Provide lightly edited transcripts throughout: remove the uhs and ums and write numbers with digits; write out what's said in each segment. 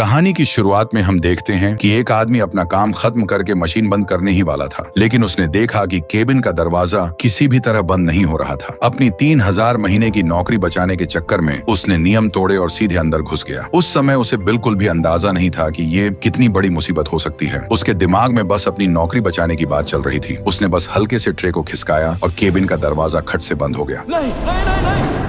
कहानी की शुरुआत में हम देखते हैं कि एक आदमी अपना काम खत्म करके मशीन बंद करने ही वाला था, लेकिन उसने देखा कि केबिन का दरवाजा किसी भी तरह बंद नहीं हो रहा था। अपनी 3000 महीने की नौकरी बचाने के चक्कर में उसने नियम तोड़े और सीधे अंदर घुस गया। उस समय उसे बिल्कुल भी अंदाजा नहीं था कि ये कितनी बड़ी मुसीबत हो सकती है। उसके दिमाग में बस अपनी नौकरी बचाने की बात चल रही थी। उसने बस हल्के से ट्रे को खिसकाया और केबिन का दरवाजा खट से बंद हो गया। नहीं, नहीं, नहीं, नहीं।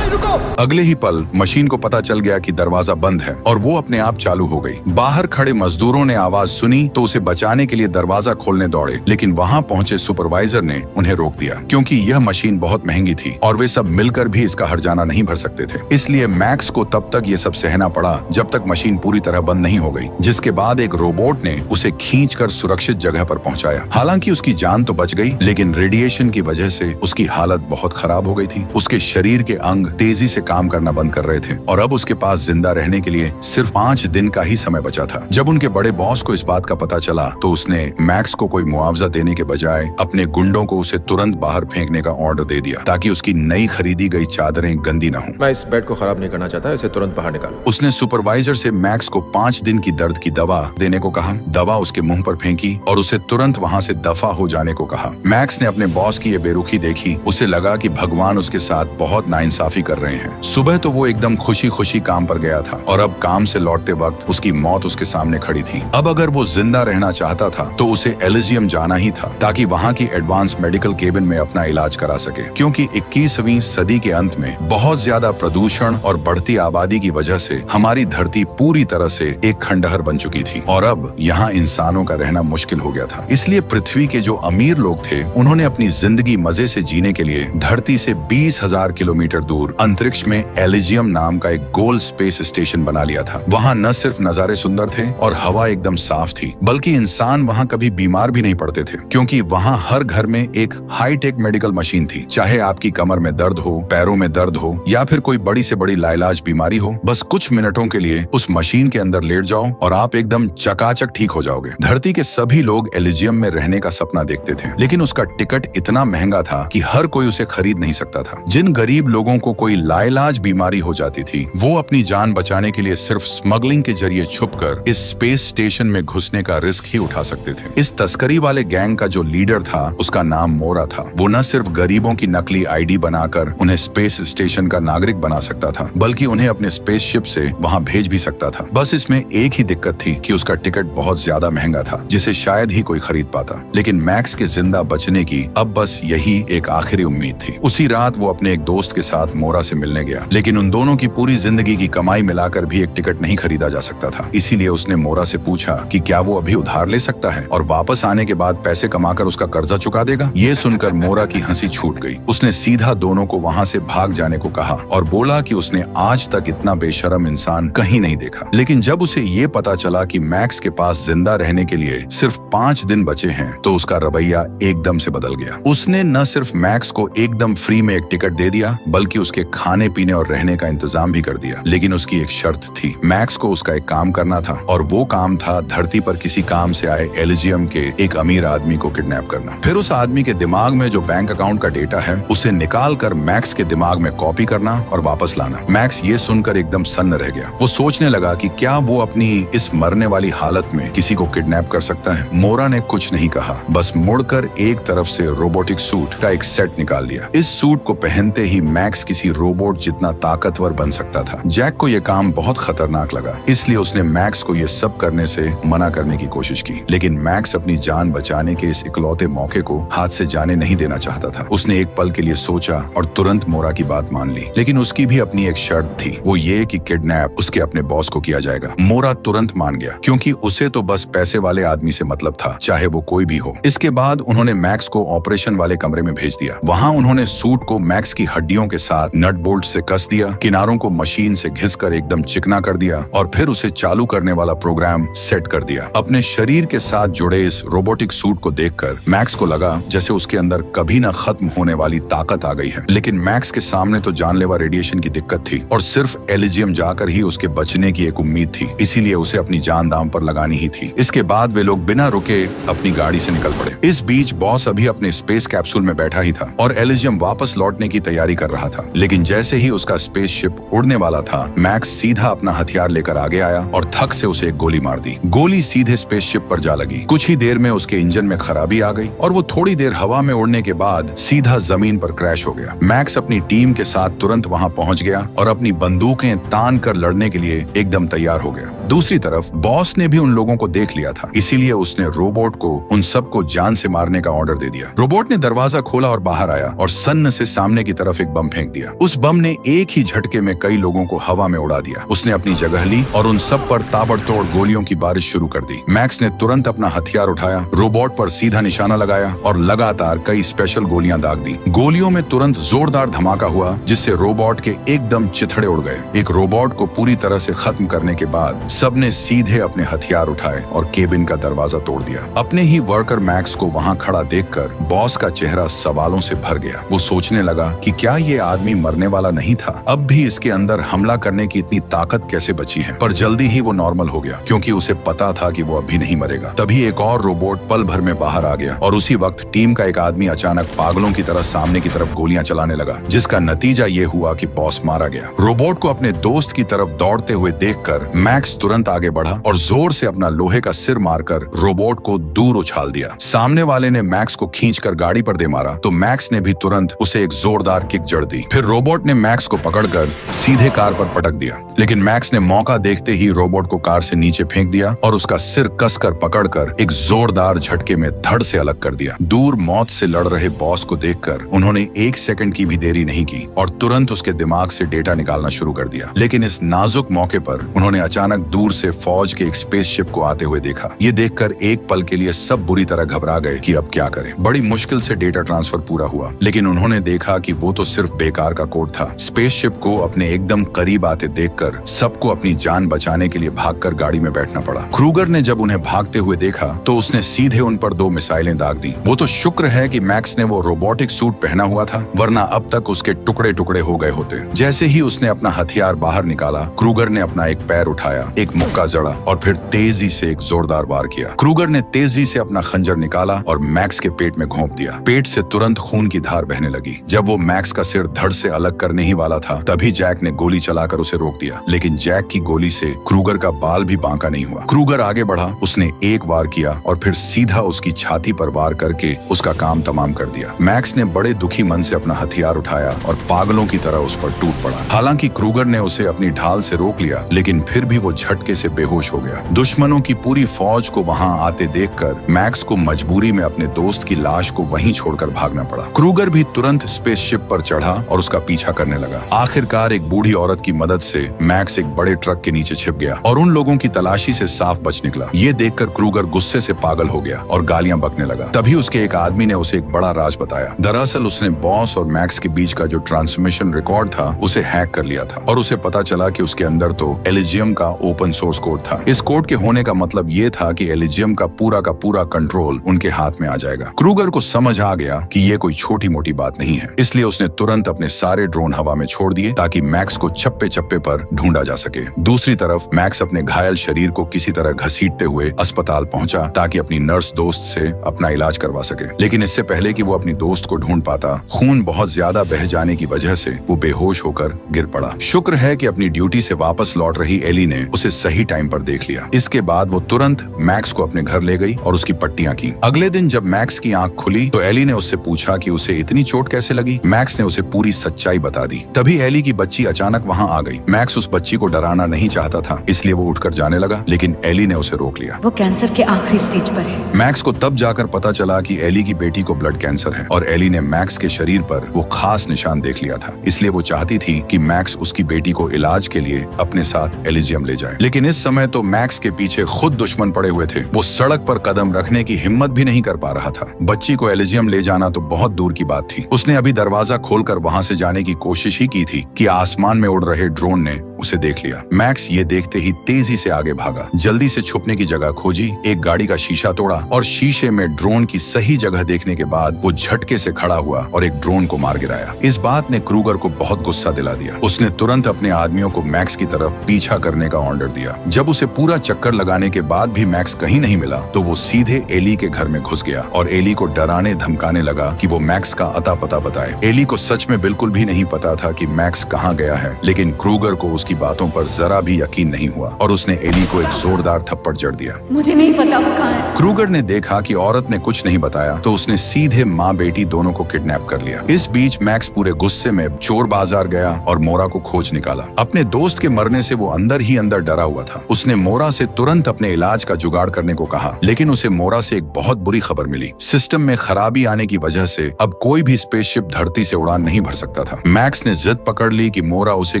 रुको। अगले ही पल मशीन को पता चल गया कि दरवाजा बंद है और वो अपने आप चालू हो गई। बाहर खड़े मजदूरों ने आवाज सुनी तो उसे बचाने के लिए दरवाजा खोलने दौड़े, लेकिन वहां पहुंचे सुपरवाइजर ने उन्हें रोक दिया क्योंकि यह मशीन बहुत महंगी थी और वे सब मिलकर भी इसका हर्जाना नहीं भर सकते थे। इसलिए मैक्स को तब तक ये सब सहना पड़ा जब तक मशीन पूरी तरह बंद नहीं हो गई, जिसके बाद एक रोबोट ने उसे खींचकर सुरक्षित जगह पर पहुंचाया। हालांकि उसकी जान तो बच गई, लेकिन रेडिएशन की वजह से उसकी हालत बहुत खराब हो गई थी। उसके शरीर के अंग तेजी से काम करना बंद कर रहे थे और अब उसके पास जिंदा रहने के लिए सिर्फ 5 दिन का ही समय बचा था। जब उनके बड़े बॉस को इस बात का पता चला तो उसने मैक्स को कोई मुआवजा देने के बजाय अपने गुंडों को उसे तुरंत बाहर फेंकने का ऑर्डर दे दिया ताकि उसकी नई खरीदी गई चादरें गंदी न हो। मैं इस बेड को खराब नहीं करना चाहता, इसे तुरंत बाहर निकालो। उसने सुपरवाइजर से मैक्स को 5 दिन की दर्द की दवा देने को कहा। दवा उसके मुंह पर फेंकी और उसे तुरंत वहाँ से दफा हो जाने को कहा। मैक्स ने अपने बॉस की ये बेरुखी देखी। उसे लगा कि भगवान उसके साथ बहुत नाइंसाफी कर रहे हैं। सुबह तो वो एकदम खुशी खुशी काम पर गया था और अब काम से लौटते वक्त उसकी मौत उसके सामने खड़ी थी। अब अगर वो जिंदा रहना चाहता था तो उसे एलिजियम जाना ही था ताकि वहाँ की एडवांस मेडिकल केबिन में अपना इलाज करा सके, क्योंकि 21वीं सदी के अंत में बहुत ज्यादा प्रदूषण और बढ़ती आबादी की वजह से हमारी धरती पूरी तरह से एक खंडहर बन चुकी थी और अब यहाँ इंसानों का रहना मुश्किल हो गया था। इसलिए पृथ्वी के जो अमीर लोग थे उन्होंने अपनी जिंदगी मजे से जीने के लिए धरती से 20,000 किलोमीटर दूर अंतरिक्ष में एलिजियम नाम का एक गोल स्पेस स्टेशन बना लिया था। वहाँ न सिर्फ नजारे सुंदर थे और हवा एकदम साफ थी, बल्कि इंसान वहाँ कभी बीमार भी नहीं पड़ते थे, क्योंकि वहाँ हर घर में एक हाईटेक मेडिकल मशीन थी। चाहे आपकी कमर में दर्द हो, पैरों में दर्द हो या फिर कोई बड़ी से बड़ी लाइलाज बीमारी हो, बस कुछ मिनटों के लिए उस मशीन के अंदर लेट जाओ और आप एकदम चकाचक ठीक हो जाओगे। धरती के सभी लोग एलिजियम में रहने का सपना देखते थे, लेकिन उसका टिकट इतना महंगा था कि हर कोई उसे खरीद नहीं सकता था। जिन गरीब लोगों को कोई लाइलाज बीमारी हो जाती थी वो अपनी जान बचाने के लिए सिर्फ स्मगलिंग के जरिए छुपकर इस स्पेस स्टेशन में घुसने का रिस्क ही उठा सकते थे। इस तस्करी वाले गैंग का जो लीडर था उसका नाम मोरा था। वो न सिर्फ गरीबों की नकली आईडी बनाकर उन्हें स्पेस स्टेशन का नागरिक बना सकता था, बल्कि उन्हें अपने स्पेसशिप से वहां भेज भी सकता था। बस इसमें एक ही दिक्कत थी कि उसका टिकट बहुत ज्यादा महंगा था, जिसे शायद ही कोई खरीद पाता। लेकिन मैक्स के जिंदा बचने की अब बस यही एक आखिरी उम्मीद थी। उसी रात वो अपने एक दोस्त के साथ मोरा से मिलने गया, लेकिन उन दोनों की पूरी जिंदगी की कमाई मिलाकर भी एक टिकट नहीं खरीदा जा सकता था। इसीलिए उसने मोरा से पूछा कि क्या वो अभी उधार ले सकता है और वापस आने के बाद पैसे कमाकर उसका कर्जा चुका देगा। ये सुनकर मोरा की हंसी छूट गई। उसने सीधा दोनों को वहाँ से भाग जाने को कहा और बोला कि उसने आज तक इतना बेशर्म इंसान कहीं नहीं देखा। लेकिन जब उसे ये पता चला कि मैक्स के पास जिंदा रहने के लिए सिर्फ 5 दिन बचे हैं तो उसका रवैया एकदम से बदल गया। उसने न सिर्फ मैक्स को एकदम फ्री में एक टिकट दे दिया, बल्कि उसके खाने पीने और रहने का इंतजाम भी कर दिया। लेकिन उसकी एक शर्त थी। मैक्स को उसका एक काम करना था और वो काम था धरती पर किसी काम से आए एलिजियम के एक अमीर आदमी को किडनैप करना। फिर उस आदमी के दिमाग में जो बैंक अकाउंट का डेटा है उसे निकाल कर मैक्स के दिमाग में कॉपी करना और वापस लाना। मैक्स ये सुनकर एकदम सन्न रह गया। वो सोचने लगा कि क्या वो अपनी इस मरने वाली हालत में किसी को किडनैप कर सकता है। मोरा ने कुछ नहीं कहा, बस मुड़कर एक तरफ से रोबोटिक सूट का एक सेट निकाल दिया। इस सूट को पहनते ही मैक्स किसी रोबोट जितना ताकतवर बन सकता था। जैक को यह काम बहुत खतरनाक लगा, इसलिए उसने मैक्स को यह सब करने से मना करने की कोशिश की। लेकिन मैक्स अपनी जान बचाने के इस इकलौते मौके को हाथ से जाने नहीं देना चाहता था। उसने एक पल के लिए सोचा और तुरंत मोरा की बात मान ली, लेकिन उसकी भी अपनी एक शर्त थी। वो ये कि किडनैप उसके अपने बॉस को किया जाएगा। मोरा तुरंत मान गया, क्योंकि उसे तो बस पैसे वाले आदमी से मतलब था, चाहे वो कोई भी हो। इसके बाद उन्होंने मैक्स को ऑपरेशन वाले कमरे में भेज दिया। वहाँ उन्होंने सूट को मैक्स की हड्डियों के साथ नट बोल्ट से कस दिया, किनारों को मशीन से घिसकर एकदम चिकना कर दिया और फिर उसे चालू करने वाला प्रोग्राम सेट कर दिया। अपने शरीर के साथ जुड़े इस रोबोटिक सूट को देखकर मैक्स को लगा जैसे उसके अंदर कभी न खत्म होने वाली ताकत आ गई है। लेकिन मैक्स के सामने तो जानलेवा रेडिएशन की दिक्कत थी और सिर्फ एलिजियम जाकर ही उसके बचने की एक उम्मीद थी। इसीलिए उसे अपनी जान दांव पर लगानी ही थी। इसके बाद वे लोग बिना रुके अपनी गाड़ी से निकल पड़े। इस बीच बॉस अभी अपने स्पेस कैप्सूल में बैठा ही था और एलिजियम वापस लौटने की तैयारी कर रहा था। लेकिन जैसे ही उसका स्पेसशिप उड़ने वाला था, मैक्स सीधा अपना हथियार लेकर आगे आया और थक से उसे एक गोली मार दी। गोली सीधे स्पेसशिप पर जा लगी। कुछ ही देर में उसके इंजन में खराबी आ गई और वो थोड़ी देर हवा में उड़ने के बाद सीधा जमीन पर क्रैश हो गया। मैक्स अपनी टीम के साथ तुरंत वहां पहुंच गया और अपनी बंदूकें तान कर लड़ने के लिए एकदम तैयार हो गया। दूसरी तरफ बॉस ने भी उन लोगों को देख लिया था, इसीलिए उसने रोबोट को उन सबको जान से मारने का ऑर्डर दे दिया। रोबोट ने दरवाजा खोला और बाहर आया और सन्न से सामने की तरफ एक बम फेंक दिया। उस बम ने एक ही झटके में कई लोगों को हवा में उड़ा दिया। उसने अपनी जगह ली और उन सब पर ताबड़तोड़ गोलियों की बारिश शुरू कर दी। मैक्स ने तुरंत अपना हथियार उठाया, रोबोट पर सीधा निशाना लगाया और लगातार कई स्पेशल गोलियां दाग दी। गोलियों में तुरंत जोरदार धमाका हुआ, जिससे रोबोट के एकदम चिथड़े उड़ गए। एक रोबोट को पूरी तरह से खत्म करने के बाद सबने सीधे अपने हथियार उठाए और केबिन का दरवाजा तोड़ दिया। अपने ही वर्कर मैक्स को वहां खड़ा देखकर बॉस का चेहरा सवालों से भर गया। वो सोचने लगा कि क्या ये आदमी मरने वाला नहीं था? अब भी इसके अंदर हमला करने की इतनी ताकत कैसे बची है? पर जल्दी ही वो नॉर्मल हो गया, क्योंकि उसे पता था कि वो अभी नहीं मरेगा। तभी एक और रोबोट पल भर में बाहर आ गया और उसी वक्त टीम का एक आदमी अचानक पागलों की तरह सामने की तरफ गोलियां चलाने लगा, जिसका नतीजा ये हुआ कि बॉस मारा गया। रोबोट को अपने दोस्त की तरफ दौड़ते हुए देखकर मैक्स तुरंत आगे बढ़ा और जोर से अपना लोहे का सिर मारकर रोबोट को दूर उछाल दिया। सामने वाले ने मैक्स को खींचकर गाड़ी पर दे मारा तो मैक्स ने भी तुरंत उसे एक जोरदार किक जड़ दी। फिर रोबोट ने मैक्स को पकड़कर सीधे कार पर पटक दिया, लेकिन मैक्स ने मौका देखते ही रोबोट को कार से नीचे फेंक दिया और उसका सिर कसकर पकड़कर एक जोरदार झटके में धड़ से अलग कर दिया। दूर मौत से लड़ रहे बॉस को देखकर उन्होंने एक सेकंड की भी देरी नहीं की और तुरंत उसके दिमाग से डेटा निकालना शुरू कर दिया। लेकिन इस नाजुक मौके पर उन्होंने अचानक दूर से फौज के एक स्पेसशिप को आते हुए देखा। ये देखकर एक पल के लिए सब बुरी तरह घबरा गए कि अब क्या करें। बड़ी मुश्किल से डेटा ट्रांसफर पूरा हुआ, लेकिन उन्होंने देखा कि वो तो सिर्फ बेकार का कोड था। स्पेसशिप को अपने एकदम करीब आते देखकर सबको अपनी जान बचाने के लिए भागकर गाड़ी में बैठना पड़ा। क्रूगर ने जब उन्हें भागते हुए देखा तो उसने सीधे उन पर 2 मिसाइलें दाग दी। वो तो शुक्र है कि मैक्स ने वो रोबोटिक सूट पहना हुआ था, वरना अब तक उसके टुकड़े टुकड़े हो गए होते। जैसे ही उसने अपना हथियार बाहर निकाला, क्रूगर ने अपना एक पैर उठाया, एक मुक्का जड़ा और फिर तेजी से एक जोरदार वार किया। क्रूगर ने तेजी से अपना खंजर निकाला और मैक्स के पेट में घोंप दिया। पेट से तुरंत खून की धार बहने लगी। जब वो मैक्स का सिर धड़ से अलग करने ही वाला था, तभी जैक ने गोली चलाकर उसे रोक दिया, लेकिन जैक की गोली से क्रूगर का बाल भी बांका नहीं हुआ। क्रूगर आगे बढ़ा, उसने एक वार किया और फिर सीधा उसकी छाती पर वार करके उसका काम तमाम कर दिया। मैक्स ने बड़े दुखी मन से अपना हथियार उठाया और पागलों की तरह उस पर टूट पड़ा। हालांकि क्रूगर ने उसे अपनी ढाल से रोक लिया, लेकिन फिर भी वो झटके से बेहोश हो गया। दुश्मनों की पूरी फौज को वहां आते देखकर मैक्स को मजबूरी में अपने दोस्त की लाश को वहीं छोड़कर भागना पड़ा। क्रूगर भी तुरंत स्पेसशिप पर चढ़ा और उसका पीछा करने लगा। आखिरकार एक बूढ़ी औरत की मदद से मैक्स एक बड़े ट्रक के नीचे छिप गया और उन लोगों की तलाशी से साफ बच निकला। ये देखकर क्रूगर गुस्से से पागल हो गया और गालियां बकने लगा। तभी उसके एक आदमी ने उसे एक बड़ा राज बताया। दरअसल उसने बॉस और मैक्स के बीच का जो ट्रांसमिशन रिकॉर्ड था उसे हैक कर लिया था और उसे पता चला कि उसके अंदर तो एलिजियम का ओपन सोर्स कोड था। इस कोड के होने का मतलब ये था कि एलिजियम का पूरा कंट्रोल उनके हाथ में आ जाएगा। क्रूगर को समझ आ गया कि ये कोई छोटी मोटी बात नहीं है, इसलिए उसने तुरंत अपने सारे ड्रोन हवा में छोड़ दिए ताकि मैक्स को चप्पे चप्पे पर ढूंढा जा सके। दूसरी तरफ मैक्स अपने घायल शरीर को किसी तरह घसीटते हुए अस्पताल पहुंचा ताकि अपनी नर्स दोस्त से अपना इलाज करवा सके। लेकिन इससे पहले कि वो अपनी दोस्त को ढूंढ पाता, खून बहुत ज्यादा बह जाने की वजह से वो बेहोश होकर गिर पड़ा। शुक्र है कि अपनी ड्यूटी से वापस लौट रही एली ने उसे सही टाइम पर देख लिया। इसके बाद वो तुरंत मैक्स को अपने घर ले गई और उसकी पट्टियां की। अगले दिन जब मैक्स की आंख खुली तो एली ने उससे पूछा कि उसे इतनी चोट कैसे लगी। मैक्स ने उसे पूरी सच्चाई बता दी। तभी एली की बच्ची अचानक वहां आ गई। मैक्स उस बच्ची को डराना नहीं चाहता था, इसलिए वो उठकर जाने लगा, लेकिन एली ने उसे रोक लिया। वो कैंसर के आखिरी स्टेज पर है। मैक्स को तब जाकर पता चला कि एली की बेटी को ब्लड कैंसर है और एली ने मैक्स के शरीर पर वो खास निशान देख लिया था, इसलिए वो चाहती थी कि मैक्स उसकी बेटी को इलाज के लिए अपने साथ एलिजियम ले जाए। लेकिन इस समय तो मैक्स के पीछे खुद दुश्मन पड़े हुए थे। वो सड़क पर कदम रखने की हिम्मत भी नहीं कर पा रहा था। बच्ची को एलिजियम ले जाना तो बहुत दूर की बात थी। उसने अभी दरवाजा खोलकर वहां से जाने की कोशिश ही की थी कि आसमान में उड़ रहे ड्रोन ने उसे देख लिया। मैक्स ये देखते ही तेजी से आगे भागा, जल्दी से छुपने की जगह खोजी, एक गाड़ी का शीशा तोड़ा और शीशे में ड्रोन की सही जगह देखने के बाद वो झटके से खड़ा हुआ और एक ड्रोन को मार गिराया। इस बात ने क्रूगर को बहुत गुस्सा दिला दिया। उसने तुरंत अपने आदमियों को मैक्स की तरफ पीछा करने का ऑर्डर दिया। जब उसे पूरा चक्कर लगाने के बाद भी मैक्स कहीं नहीं मिला तो वो सीधे एली के घर में घुस गया और एली को डराने धमकाने लगा कि वो मैक्स का अता पता बताए। एली को सच में बिल्कुल बिल्कुल भी नहीं पता था कि मैक्स कहाँ गया है, लेकिन क्रूगर को उसकी बातों पर जरा भी यकीन नहीं हुआ और उसने एली को एक जोरदार थप्पड़ जड़ दिया। मुझे नहीं पता वो कहाँ है। क्रूगर ने देखा कि औरत ने कुछ नहीं बताया तो उसने सीधे माँ बेटी दोनों को किडनैप कर लिया। इस बीच मैक्स पूरे गुस्से में चोर बाजार गया और मोरा को खोज निकाला। अपने दोस्त के मरने से वो अंदर ही अंदर डरा हुआ था। उसने मोरा से तुरंत अपने इलाज का जुगाड़ करने को कहा, लेकिन उसे मोरा से एक बहुत बुरी खबर मिली। सिस्टम में खराबी आने की वजह से अब कोई भी स्पेसशिप धरती से उड़ान नहीं भर सकता था। मैक्स ने जिद पकड़ ली कि मोरा उसे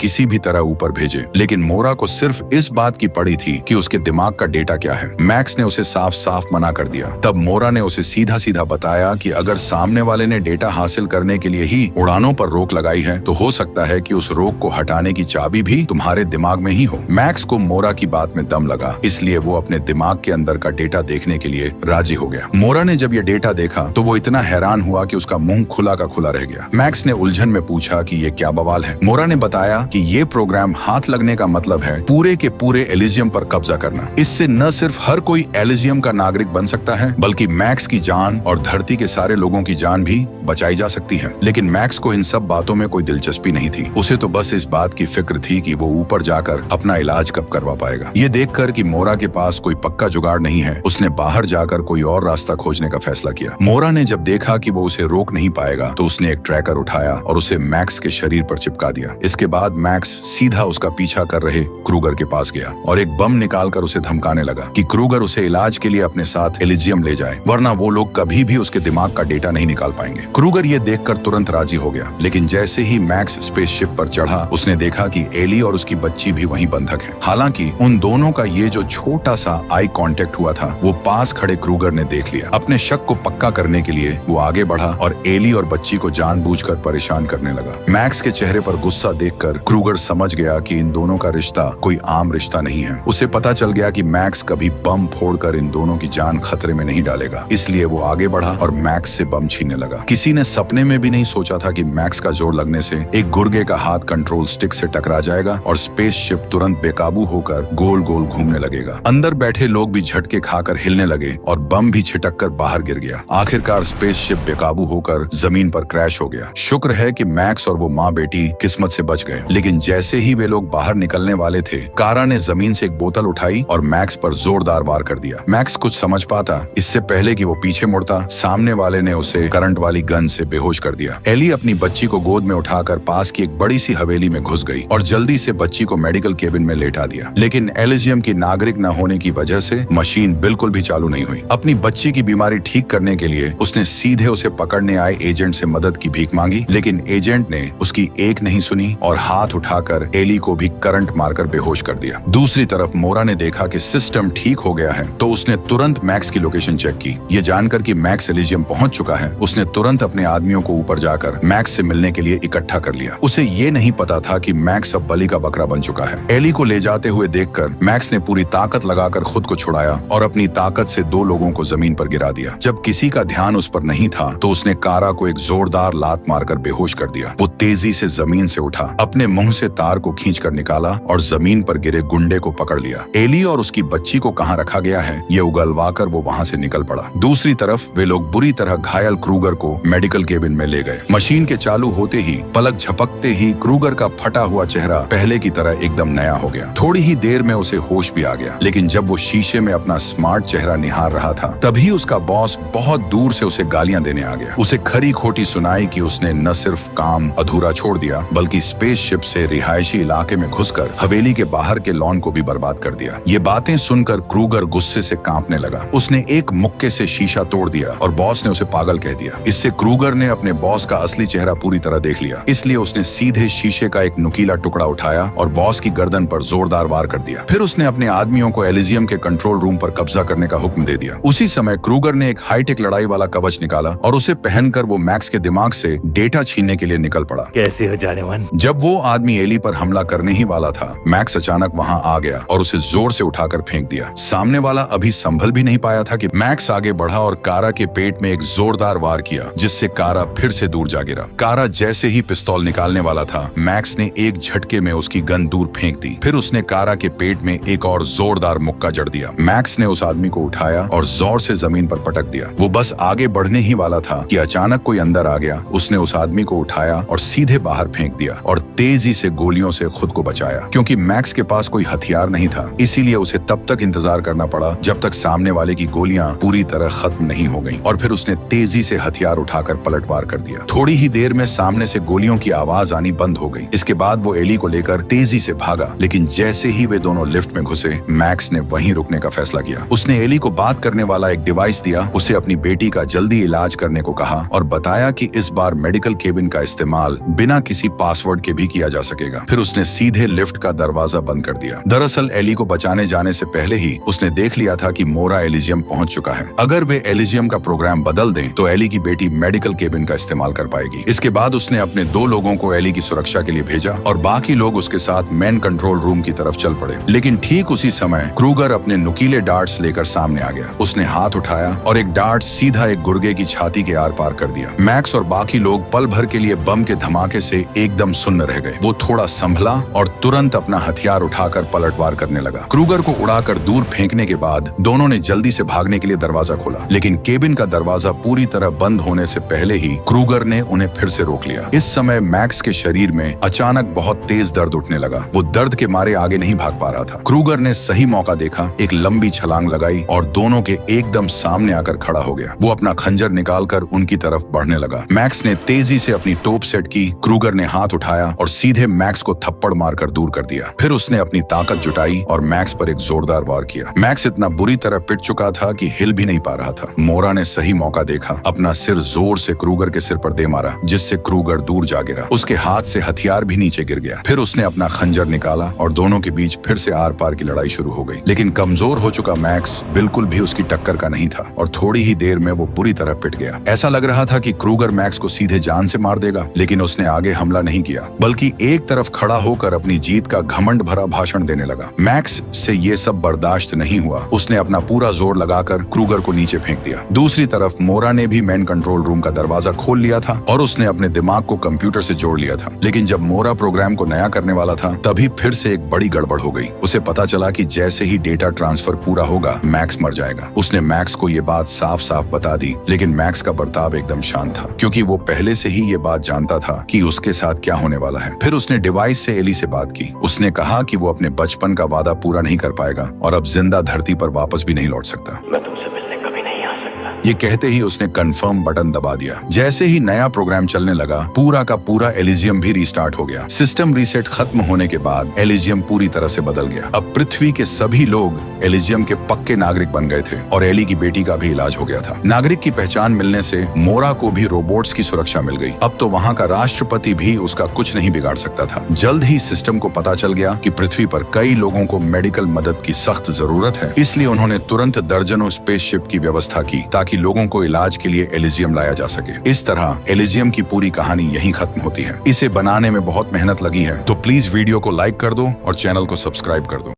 किसी भी तरह ऊपर भेजे, लेकिन मोरा को सिर्फ इस बात की पड़ी थी कि उसके दिमाग का डेटा क्या है। मैक्स ने उसे साफ साफ मना कर दिया। तब मोरा ने उसे सीधा सीधा बताया कि अगर सामने वाले ने डेटा हासिल करने के लिए ही उड़ानों पर रोक लगाई है तो हो सकता है कि उस रोक को हटाने की चाबी भी तुम्हारे दिमाग में ही हो। मैक्स को मोरा की बात में दम लगा, इसलिए वो अपने दिमाग के अंदर का डेटा देखने के लिए राजी हो गया। मोरा ने जब ये डेटा देखा तो वो इतना हैरान हुआ कि उसका मुंह खुला का खुला रह गया। मैक्स ने उलझन में पूछा कि ये क्या बवाल है। मोरा ने बताया कि ये प्रोग्राम हाथ लगने का मतलब है पूरे के पूरे एलिजियम पर कब्जा करना। इससे न सिर्फ हर कोई एलिजियम का नागरिक बन सकता है, बल्कि मैक्स की जान और धरती के सारे लोगों की जान भी बचाई जा सकती है। लेकिन मैक्स को इन सब बातों में कोई दिलचस्पी नहीं थी। उसे तो बस इस बात की फिक्र थी कि वो ऊपर जाकर अपना इलाज कब करवा पाएगा। ये देखकर कि मोरा के पास कोई पक्का जुगाड़ नहीं है, उसने बाहर जाकर कोई और रास्ता खोजने का फैसला किया। मोरा ने जब देखा कि वो उसे रोक नहीं पाएगा तो उसने एक ट्रैकर उठाया और उसे मैक्स के शरीर पर चिपका दिया। इसके बाद मैक्स सीधा उसका पीछा कर रहे क्रूगर के पास गया और एक बम निकालकर उसे धमकाने लगा कि क्रूगर उसे इलाज के लिए अपने साथ एलिजियम ले जाए, वरना वो लोग कभी भी उसके दिमाग का डेटा नहीं निकाल पाएंगे। क्रूगर ये देखकर तुरंत राजी हो गया, लेकिन जैसे ही मैक्स स्पेसशिप पर चढ़ा उसने देखा कि एली और उसकी बच्ची भी वहीं बंधक है। हालांकि उन दोनों का ये जो छोटा सा आई कांटेक्ट हुआ था वो पास खड़े क्रूगर ने देख लिया। अपने शक को पक्का करने के लिए वो आगे बढ़ा और एली और बच्ची को जानबूझकर परेशान करने लगा। मैक्स के चेहरे पर गुस्सा देखकर क्रूगर समझ गया कि इन दोनों का रिश्ता कोई आम रिश्ता नहीं है। उसे पता चल गया कि मैक्स कभी बम फोड़कर इन दोनों की जान खतरे में नहीं डालेगा, इसलिए वो आगे बढ़ा और मैक्स से बम छीनने लगा। किसी ने सपने में भी नहीं सोचा था कि मैक्स का जोर लगने से एक गुर्गे का हाथ कंट्रोल स्टिक से टकरा जाएगा और स्पेसशिप तुरंत बेकाबू होकर गोल गोल घूमने लगेगा। अंदर बैठे लोग भी झटके खाकर हिलने लगे और बम भी छिटक कर बाहर गिर गया। आखिरकार स्पेसशिप बेकाबू होकर जमीन पर क्रैश हो गया। शुक्र है कि मैक्स और वो माँ बेटी किस्मत से बच गए, लेकिन जैसे ही वे लोग बाहर निकलने वाले थे, कारा ने जमीन से एक बोतल उठाई और मैक्स पर जोरदार वार कर दिया। मैक्स कुछ समझ पाता इससे पहले कि वो पीछे मुड़ता, सामने वाले ने उसे करंट वाली गन से बेहोश कर दिया। एली अपनी बच्ची को गोद में उठाकर पास की एक बड़ी सी हवेली में घुस गई और जल्दी से बच्ची को मेडिकल केबिन में लेटा दिया। लेकिन एलिजियम की नागरिक न होने की वजह से मशीन बिल्कुल भी चालू नहीं हुई। अपनी बच्ची की बीमारी ठीक करने के लिए उसने सीधे उसे पकड़ने आए एजेंट से मदद की भीख मांगी, लेकिन एजेंट ने उसकी एक नहीं सुनी और हाथ उठाकर एली को भी करंट मारकर बेहोश कर दिया। दूसरी तरफ मोरा ने देखा कि सिस्टम ठीक हो गया है तो उसने तुरंत मैक्स की लोकेशन चेक की। ये जानकर कि मैक्स एलिजियम पहुंच चुका है, उसने तुरंत अपने आदमियों को ऊपर जाकर मैक्स से मिलने के लिए इकट्ठा कर लिया। उसे ये नहीं पता था कि मैक्स अब बलि का बकरा बन चुका है। एली को ले जाते हुए देखकर मैक्स ने पूरी ताकत लगाकर खुद को छुड़ाया और अपनी ताकत से दो लोगों को जमीन पर गिरा दिया। जब किसी का ध्यान उस पर नहीं था तो उसने कारा को एक जोरदार लात मारकर बेहोश कर दिया। वो तेजी से जमीन से उठा, अपने मुंह से तार को खींचकर निकाला और जमीन पर गिरे गुंडे को पकड़ लिया। एली और उसकी बच्ची को कहाँ रखा गया है ये उगलवाकर वो वहाँ से निकल पड़ा। दूसरी तरफ वे लोग बुरी तरह घायल क्रूगर को मेडिकल केबिन में ले गए। मशीन के चालू होते ही पलक झपकते ही क्रूगर का फटा हुआ चेहरा पहले की तरह एकदम नया हो गया। थोड़ी ही देर में उसे होश भी आ गया, लेकिन जब वो शीशे में अपना स्मार्ट चेहरा निहार रहा था तभी उसका बॉस बहुत दूर से उसे गालियां देने आ गया। उसे खरी खोटी सुनाई कि उसने न सिर्फ काम अधूरा छोड़ दिया बल्कि स्पेसशिप से रिहायशी इलाके में घुसकर हवेली के बाहर के लॉन को भी बर्बाद कर दिया। ये बातें सुनकर क्रूगर गुस्से से कांपने लगा। उसने एक मुक्के से शीशा तोड़ दिया और बॉस ने उसे पागल कह दिया। इससे क्रूगर ने अपने बॉस का असली चेहरा पूरी तरह देख लिया, इसलिए उसने सीधे शीशे का एक नुकीला टुकड़ा उठाया और बॉस की गर्दन पर जोरदार वार कर दिया। फिर उसने अपने आदमियों को एलिजियम के कंट्रोल रूम पर कब्जा करने का हुक्म दे दिया। उसी समय क्रूगर ने एक हाईटेक लड़ाई वाला कवच निकाला और उसे पहनकर वो मैक्स के दिमाग से डेटा छीनने के लिए निकल पड़ा। कैसे हो जाने मन? जब वो आदमी एली पर हमला करने ही वाला था, मैक्स अचानक वहां आ गया और उसे जोर से उठाकर फेंक दिया। सामने वाला अभी संभल भी नहीं पाया था कि मैक्स आगे बढ़ा और कारा के पेट में एक जोरदार वार किया, जिससे कारा फिर से दूर जा गिरा। कारा जैसे ही पिस्तौल निकालने वाला था, मैक्स ने एक झटके में उसकी गन दूर फेंक दी। फिर उसने कारा के पेट में एक और जोरदार मुक्का जड़ दिया। मैक्स ने उस आदमी को उठाया और जोर से जमीन पर पटक दिया। वो बस आगे बढ़ने ही वाला था कि अचानक कोई अंदर आ गया। उसने उस आदमी को उठाया और सीधे बाहर फेंक दिया और तेजी से गोलियों से खुद को बचाया। क्योंकि मैक्स के पास कोई हथियार नहीं था, इसीलिए उसे तब तक इंतजार करना पड़ा जब तक सामने वाले की गोलियां पूरी तरह खत्म नहीं हो गईं। और फिर उसने तेजी से हथियार उठाकर पलटवार कर दिया। थोड़ी ही देर में सामने से गोलियों की आवाज आनी बंद हो गई। इसके बाद वो एली को लेकर तेजी से भागा, लेकिन जैसे ही वे दोनों लिफ्ट में घुसे, मैक्स ने वहीं रुकने का फैसला किया। उसने एली को बात करने वाला एक डिवाइस दिया, उसे अपनी बेटी का जल्दी इलाज करने को कहा और बताया कि इस बार मेडिकल केबिन का इस्तेमाल बिना किसी पासवर्ड के भी किया जा सकेगा। फिर उसने सीधे लिफ्ट का दरवाजा बंद कर दिया। दरअसल एली को बचाने जाने से पहले ही उसने देख लिया था कि मोरा एलिजियम पहुंच चुका है। अगर वे एलिजियम का प्रोग्राम बदल दें तो एली की बेटी मेडिकल केबिन का इस्तेमाल कर पाएगी। इसके बाद उसने अपने 2 लोगों को एली की सुरक्षा के लिए भेजा और बाकी लोग उसके साथ मेन कंट्रोल रूम की तरफ चल पड़े। लेकिन ठीक उसी समय क्रूगर अपने नुकीले डार्ट्स लेकर सामने आ गया। उसने हाथ उठाया और एक डार्ट सीधा एक गुर्गे की छाती के आर पार कर दिया। मैक्स और बाकी लोग पल भर के लिए बम के धमाके से एकदम सुन्न रह गए। वो थोड़ा संभला और तुरंत अपना हथियार उठाकर पलटवार करने लगा। क्रूगर को उड़ाकर दूर फेंकने के बाद दोनों ने जल्दी से भागने के लिए दरवाजा खोला, लेकिन केबिन का दरवाजा पूरी तरह बंद होने से पहले ही क्रूगर ने उन्हें फिर से रोक लिया। इस समय मैक्स के शरीर में अचानक बहुत तेज दर्द उठने लगा। वो दर्द के मारे आगे नहीं भाग पा रहा था। क्रूगर ने सही मौका देखा, एक लंबी छलांग लगाई और दोनों के एकदम सामने आकर खड़ा हो गया। वो अपना खंजर निकालकर उनकी तरफ बढ़ने लगा। मैक्स ने तेजी से अपनी टोप सेट की। क्रूगर ने हाथ उठाया और सीधे मैक्स को थप्पड़ मारकर दूर कर दिया। फिर उसने अपनी ताकत जुटाई और मैक्स पर एक जोरदार वार किया। मैक्स इतना बुरी तरह पिट चुका था कि हिल भी नहीं पा रहा था। मोरा ने सही मौका देखा, अपना सिर जोर से क्रूगर के सिर पर दे मारा, जिससे क्रूगर दूर जा गिरा। उसके हाथ से हथियार भी नीचे गिर गया। फिर उसने अपना खंजर निकाला और दोनों के बीच फिर से आर पार की लड़ाई शुरू हो गई। लेकिन कमजोर हो चुका मैक्स बिल्कुल भी उसकी टक्कर का नहीं था और थोड़ी ही देर में वो पूरी तरह पिट गया। ऐसा लग रहा था कि क्रूगर मैक्स को सीधे जान से मार देगा, लेकिन उसने आगे हमला नहीं किया, बल्कि एक तरफ खड़ा होकर अपनी जीत का घमंड भरा भाषण देने लगा। मैक्स से ये सब बर्दाश्त नहीं हुआ। उसने अपना पूरा जोर लगाकर क्रूगर को नीचे फेंक दिया। दूसरी तरफ मोरा ने भी मेन कंट्रोल रूम का दरवाजा खोल लिया था और उसने अपने दिमाग को कंप्यूटर से जोड़ लिया था। लेकिन जब मोरा प्रोग्राम को नया करने वाला था, तभी फिर से एक बड़ी गड़बड़ हो गई। उसे पता चला कि जैसे ही डेटा ट्रांसफर पूरा होगा, मैक्स मर जाएगा। उसने मैक्स को ये बात साफ साफ बता दी, लेकिन मैक्स का बर्ताव एकदम शांत था, क्योंकि वो पहले से ही ये बात जानता था कि उसके साथ क्या होने वाला है। फिर उसने डिवाइस से एली से बात की। उसने कहा कि वो अपने बचपन का वादा पूरा नहीं कर पाएगा और अब जिंदा धरती पर वापस भी नहीं लौट सकता। मैं तुमसे मिलने कभी नहीं आ सकता। ये कहते ही उसने कंफर्म बटन दबा दिया। जैसे ही नया प्रोग्राम चलने लगा, पूरा का पूरा एलिजियम भी रीस्टार्ट हो गया। सिस्टम रीसेट खत्म होने के बाद एलिजियम पूरी तरह से बदल गया। अब पृथ्वी के सभी लोग एलिजियम के पक्के नागरिक बन गए थे और एली की बेटी का भी इलाज हो गया था। नागरिक की पहचान मिलने से मोरा को भी रोबोट्स की सुरक्षा मिल गई। अब तो वहाँ का राष्ट्रपति भी उसका कुछ नहीं बिगाड़ सकता था। जल्द ही सिस्टम को पता चल गया कि पृथ्वी पर कई लोगों को मेडिकल मदद की सख्त जरूरत है, इसलिए उन्होंने तुरंत दर्जनों स्पेसशिप की व्यवस्था की ताकि लोगों को इलाज के लिए एलिजियम लाया जा सके। इस तरह एलिजियम की पूरी कहानी यहीं खत्म होती है। इसे बनाने में बहुत मेहनत लगी है, तो प्लीज वीडियो को लाइक कर दो और चैनल को सब्सक्राइब कर दो।